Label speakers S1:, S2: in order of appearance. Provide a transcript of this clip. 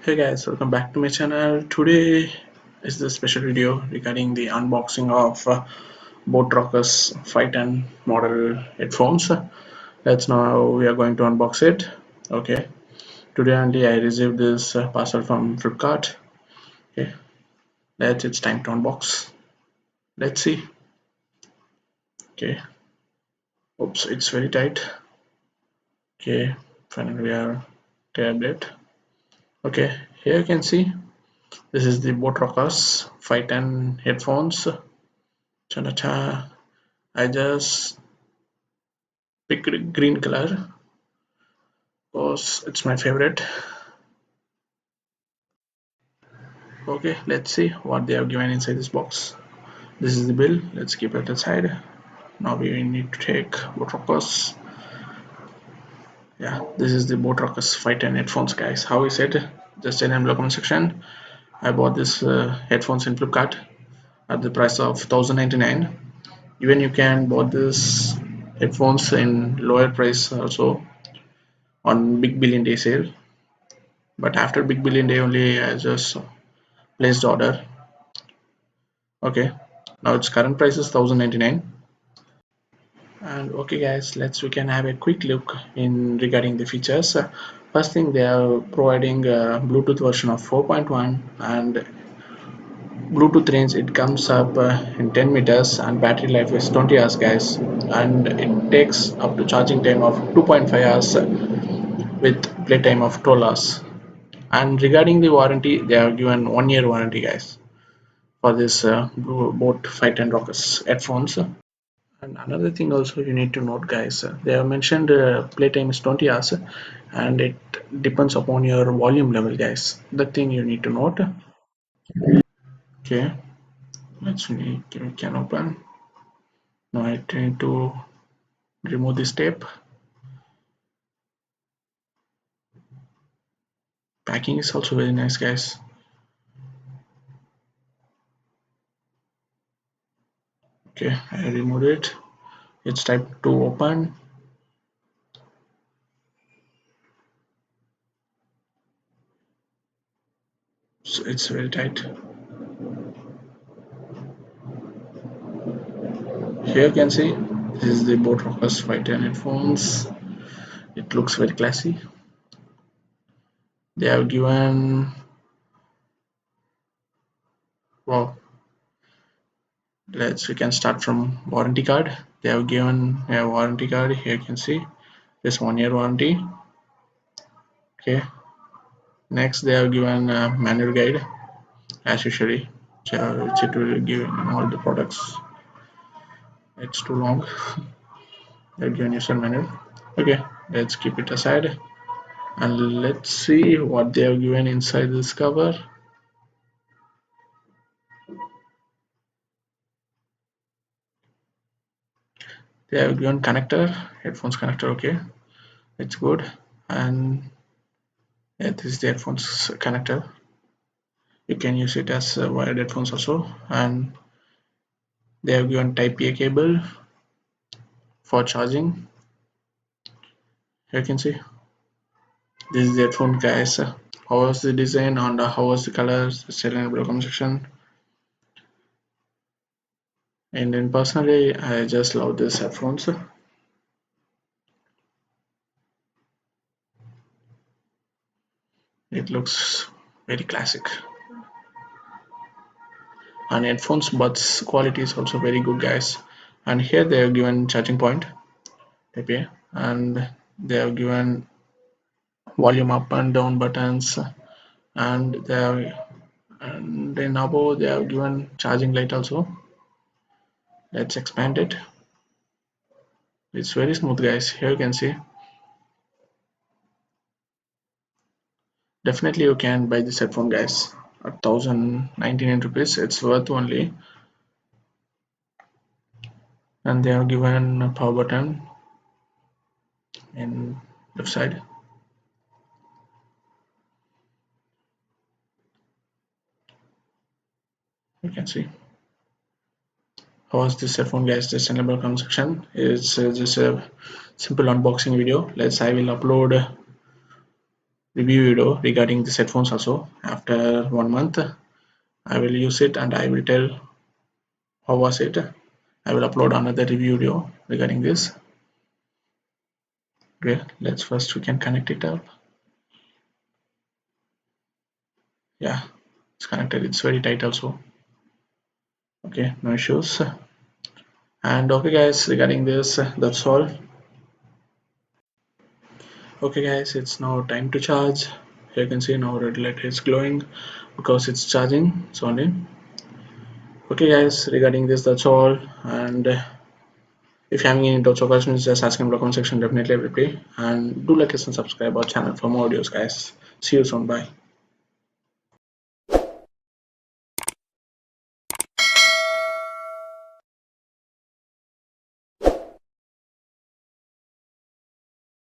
S1: Hey guys, welcome back to my channel. Today is the special video regarding the unboxing of both Rockerz 510 model headphones. Let's know how we are going to unbox it. Okay, today only I received this parcel from Flipkart. Okay, it's time to unbox. Let's see. Okay, oops, it's very tight. Okay, finally we are tabbed it. Okay, here you can see this is the boat Rockerz 510 headphones. Cha-cha. I just picked green color because it's my favorite. Okay, let's see what they have given inside this box. This is the bill. Let's keep it aside. Now we need to take boat Rockerz. Yeah, this is the boat Rockerz 510 headphones, guys. How is it? Just in the comment section. I bought this headphones in Flipkart at the price of 1099. Even you can bought this headphones in lower price also on Big Billion Day sale. But after Big Billion Day only, I just placed order. Okay, now its current price is 1099. And okay guys, we can have a quick look in regarding the features. First thing, they are providing a Bluetooth version of 4.1 and Bluetooth range. It comes up in 10 meters and battery life is 20 hours, guys, and it takes up to charging time of 2.5 hours with playtime of 12 hours. And regarding the warranty, they are given 1 year warranty, guys, for this boat 510 Rockerz headphones. And another thing also you need to note, guys, they have mentioned playtime is 20 hours and it depends upon your volume level, guys. The thing you need to note. Okay, we can open. Now I need to remove this tape. Packing is also very nice, guys. Okay, I removed it. It's time to open. So it's very tight. Here you can see this is the boat Rockerz 510 headphones. It looks very classy. They have given, wow, we can start from warranty card. They have given a warranty card. Here you can see this 1 year warranty. Okay, next they have given a manual guide as usually, which it will give in all the products. It's too long. They've given user manual. Okay, let's keep it aside and let's see what they have given inside this cover. They have given connector, headphones connector. Okay, it's good. And yeah, this is the headphones connector. You can use it as wired headphones also. And they have given type A cable for charging. You can see this is the headphone, guys. How was the design and how was the colors? Tell in the comment section. And then personally, I just love this headphones. It looks very classic. And headphones buds quality is also very good, guys. And here they have given charging point type A, and they have given volume up and down buttons, and they have, and then above they have given charging light also. Let's expand it. It's very smooth, guys. Here you can see. Definitely you can buy this headphone, guys, at 1099 rupees. It's worth only. And they have given a power button in left side. You can see. How was this headphone, guys? Just in the comment section. It's just a simple unboxing video. I will upload review video regarding this headphones also. After 1 month I will use it and I will tell how was it. I will upload another review video regarding this. Okay, let's first we can connect it up. Yeah, it's connected. It's very tight also. Okay, no issues. And okay guys, regarding this, that's all. Okay guys, it's now time to charge. Here you can see now red light is glowing because it's charging. It's only. Okay guys, regarding this, that's all. And if you have any doubts or questions, just ask in the comment section. Definitely I will reply. And do like us and subscribe our channel for more videos guys. See you soon. Bye.